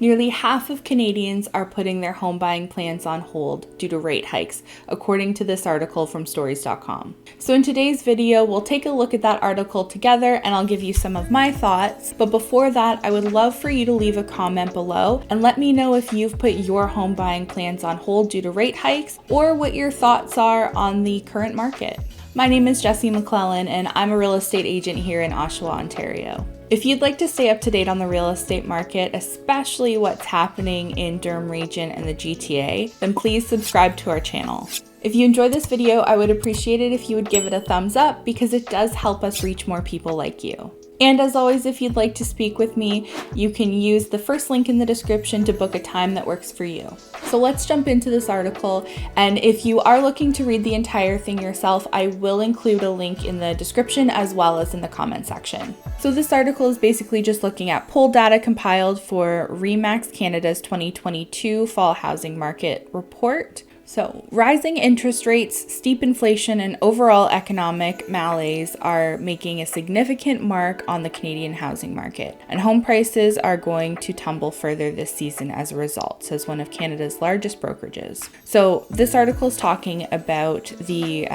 Nearly half of Canadians are putting their home buying plans on hold due to rate hikes, according to this article from stories.com. So in today's video, we'll take a look at that article together and I'll give you some of my thoughts. But before that, I would love for you to leave a comment below and let me know if you've put your home buying plans on hold due to rate hikes or what your thoughts are on the current market. My name is Jessie McLellan and I'm a real estate agent here in Oshawa, Ontario. If you'd like to stay up to date on the real estate market, especially what's happening in Durham Region and the GTA, then please subscribe to our channel. If you enjoy this video, I would appreciate it if you would give it a thumbs up because it does help us reach more people like you. And as always, if you'd like to speak with me, you can use the first link in the description to book a time that works for you. So let's jump into this article. And if you are looking to read the entire thing yourself, I will include a link in the description as well as in the comment section. So this article is basically just looking at poll data compiled for RE/MAX Canada's 2022 Fall Housing Market Report. So, rising interest rates, steep inflation, and overall economic malaise are making a significant mark on the Canadian housing market, and home prices are going to tumble further this season as a result, says one of Canada's largest brokerages. So, this article is talking about the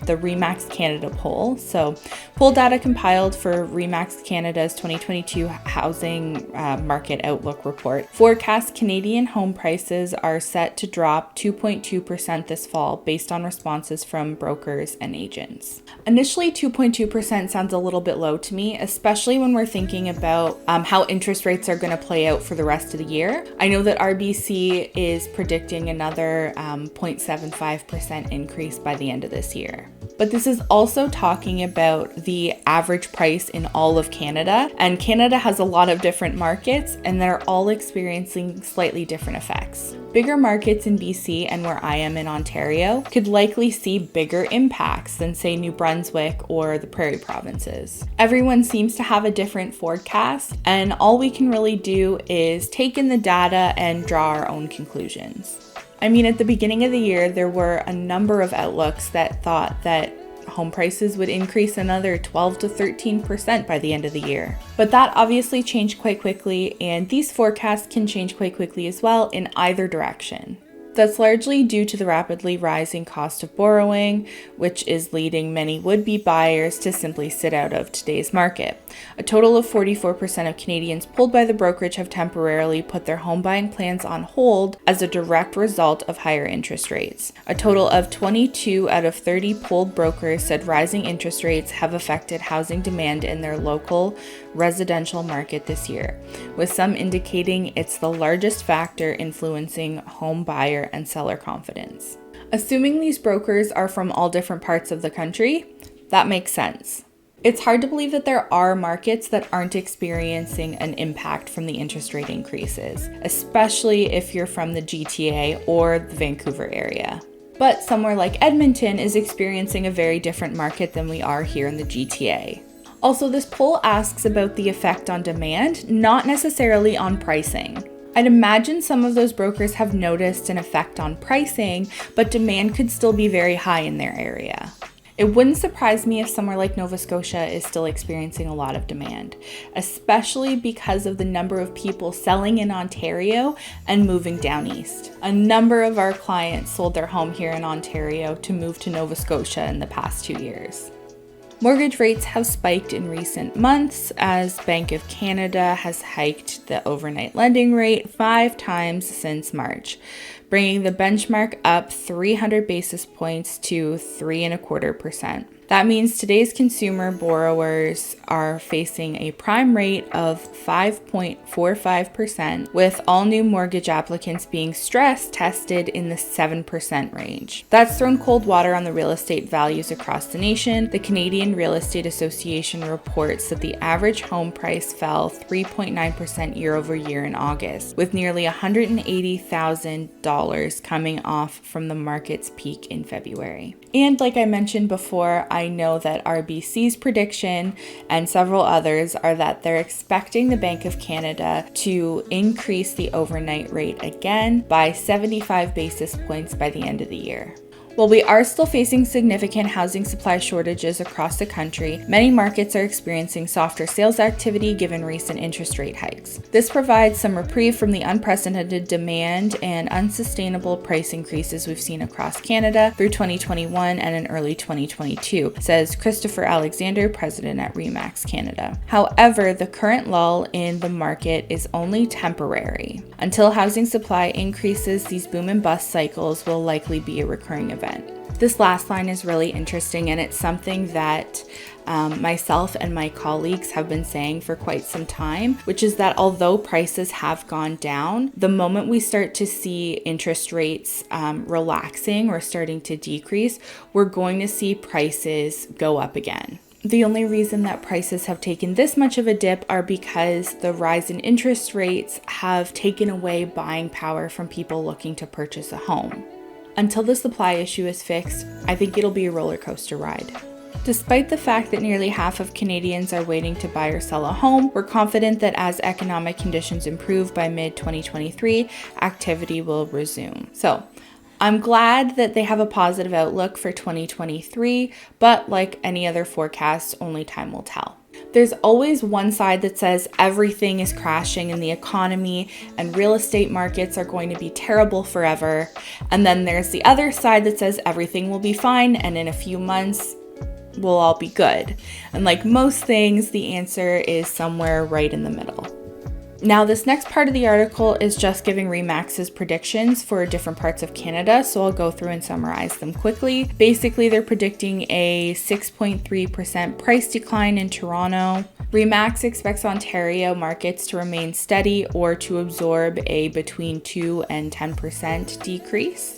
RE/MAX Canada poll. So, poll data compiled for RE/MAX Canada's 2022 Housing Market Outlook Report forecasts Canadian home prices are set to drop 2.2% this fall based on responses from brokers and agents. Initially, 2.2% sounds a little bit low to me, especially when we're thinking about how interest rates are going to play out for the rest of the year. I know that RBC is predicting another 0.75% increase by the end of this year. But this is also talking about the average price in all of Canada, and Canada has a lot of different markets and they're all experiencing slightly different effects. Bigger markets in BC and where I am in Ontario could likely see bigger impacts than, say, New Brunswick or the Prairie provinces. Everyone seems to have a different forecast, and all we can really do is take in the data and draw our own conclusions. I mean, at the beginning of the year, there were a number of outlooks that thought that home prices would increase another 12 to 13% by the end of the year. But that obviously changed quite quickly, and these forecasts can change quite quickly as well in either direction. That's largely due to the rapidly rising cost of borrowing, which is leading many would-be buyers to simply sit out of today's market. A total of 44% of Canadians polled by the brokerage have temporarily put their home buying plans on hold as a direct result of higher interest rates. A total of 22 out of 30 polled brokers said rising interest rates have affected housing demand in their local residential market this year, with some indicating it's the largest factor influencing home buyer and seller confidence. Assuming these brokers are from all different parts of the country, that makes sense. It's hard to believe that there are markets that aren't experiencing an impact from the interest rate increases, especially if you're from the GTA or the Vancouver area. But somewhere like Edmonton is experiencing a very different market than we are here in the GTA. Also, this poll asks about the effect on demand, not necessarily on pricing. I'd imagine some of those brokers have noticed an effect on pricing, but demand could still be very high in their area. It wouldn't surprise me if somewhere like Nova Scotia is still experiencing a lot of demand, especially because of the number of people selling in Ontario and moving down east. A number of our clients sold their home here in Ontario to move to Nova Scotia in the past 2 years. Mortgage rates have spiked in recent months as Bank of Canada has hiked the overnight lending rate 5 times since March, bringing the benchmark up 300 basis points to 3.25%. That means today's consumer borrowers are facing a prime rate of 5.45%, with all new mortgage applicants being stress tested in the 7% range. That's thrown cold water on the real estate values across the nation. The Canadian Real Estate Association reports that the average home price fell 3.9% year over year in August, with nearly $180,000 coming off from the market's peak in February. And like I mentioned before, I know that RBC's prediction and several others are that they're expecting the Bank of Canada to increase the overnight rate again by 75 basis points by the end of the year. While we are still facing significant housing supply shortages across the country, many markets are experiencing softer sales activity given recent interest rate hikes. This provides some reprieve from the unprecedented demand and unsustainable price increases we've seen across Canada through 2021 and in early 2022, says Christopher Alexander, president at RE/MAX Canada. However, the current lull in the market is only temporary. Until housing supply increases, these boom and bust cycles will likely be a recurring event. This last line is really interesting, and it's something that myself and my colleagues have been saying for quite some time, which is that although prices have gone down, the moment we start to see interest rates relaxing or starting to decrease, we're going to see prices go up again. The only reason that prices have taken this much of a dip are because the rise in interest rates have taken away buying power from people looking to purchase a home. Until the supply issue is fixed, I think it'll be a roller coaster ride. Despite the fact that nearly half of Canadians are waiting to buy or sell a home, we're confident that as economic conditions improve by mid-2023, activity will resume. So, I'm glad that they have a positive outlook for 2023, but like any other forecast, only time will tell. There's always one side that says everything is crashing in the economy and real estate markets are going to be terrible forever. And then there's the other side that says everything will be fine and in a few months we'll all be good. And like most things, the answer is somewhere right in the middle. Now, this next part of the article is just giving RE/MAX's predictions for different parts of Canada, so I'll go through and summarize them quickly. Basically, they're predicting a 6.3% price decline in Toronto. RE/MAX expects Ontario markets to remain steady or to absorb a between 2 and 10% decrease.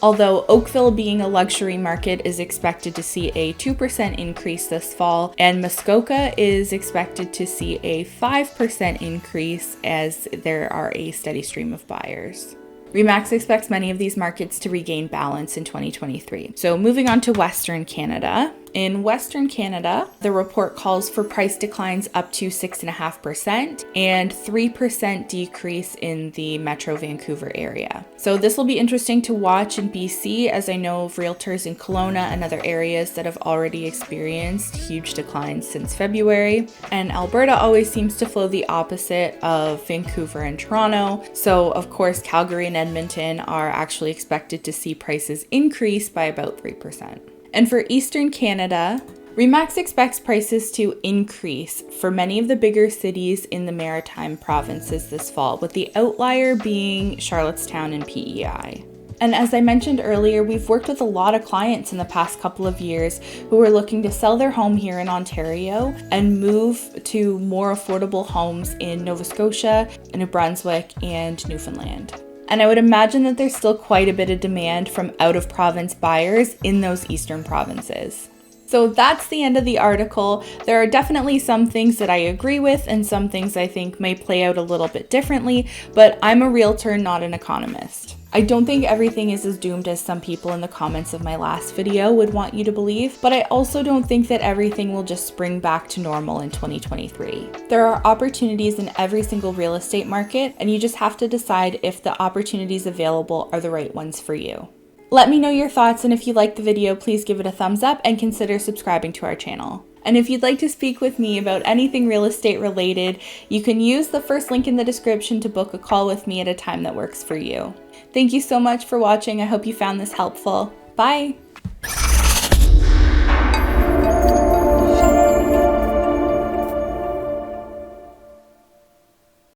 Although Oakville, being a luxury market, is expected to see a 2% increase this fall, and Muskoka is expected to see a 5% increase as there are a steady stream of buyers. RE/MAX expects many of these markets to regain balance in 2023. So moving on to Western Canada. In Western Canada, the report calls for price declines up to 6.5% and 3% decrease in the Metro Vancouver area. So this will be interesting to watch in BC, as I know of realtors in Kelowna and other areas that have already experienced huge declines since February. And Alberta always seems to flow the opposite of Vancouver and Toronto. So of course, Calgary and Edmonton are actually expected to see prices increase by about 3%. And for Eastern Canada, RE/MAX expects prices to increase for many of the bigger cities in the maritime provinces this fall, with the outlier being Charlottetown and PEI. And as I mentioned earlier, we've worked with a lot of clients in the past couple of years who are looking to sell their home here in Ontario and move to more affordable homes in Nova Scotia, New Brunswick, and Newfoundland. And I would imagine that there's still quite a bit of demand from out-of-province buyers in those eastern provinces. So that's the end of the article. There are definitely some things that I agree with and some things I think may play out a little bit differently, but I'm a realtor, not an economist. I don't think everything is as doomed as some people in the comments of my last video would want you to believe, but I also don't think that everything will just spring back to normal in 2023. There are opportunities in every single real estate market, and you just have to decide if the opportunities available are the right ones for you. Let me know your thoughts, and if you liked the video, please give it a thumbs up and consider subscribing to our channel. And if you'd like to speak with me about anything real estate related, you can use the first link in the description to book a call with me at a time that works for you. Thank you so much for watching. I hope you found this helpful. Bye!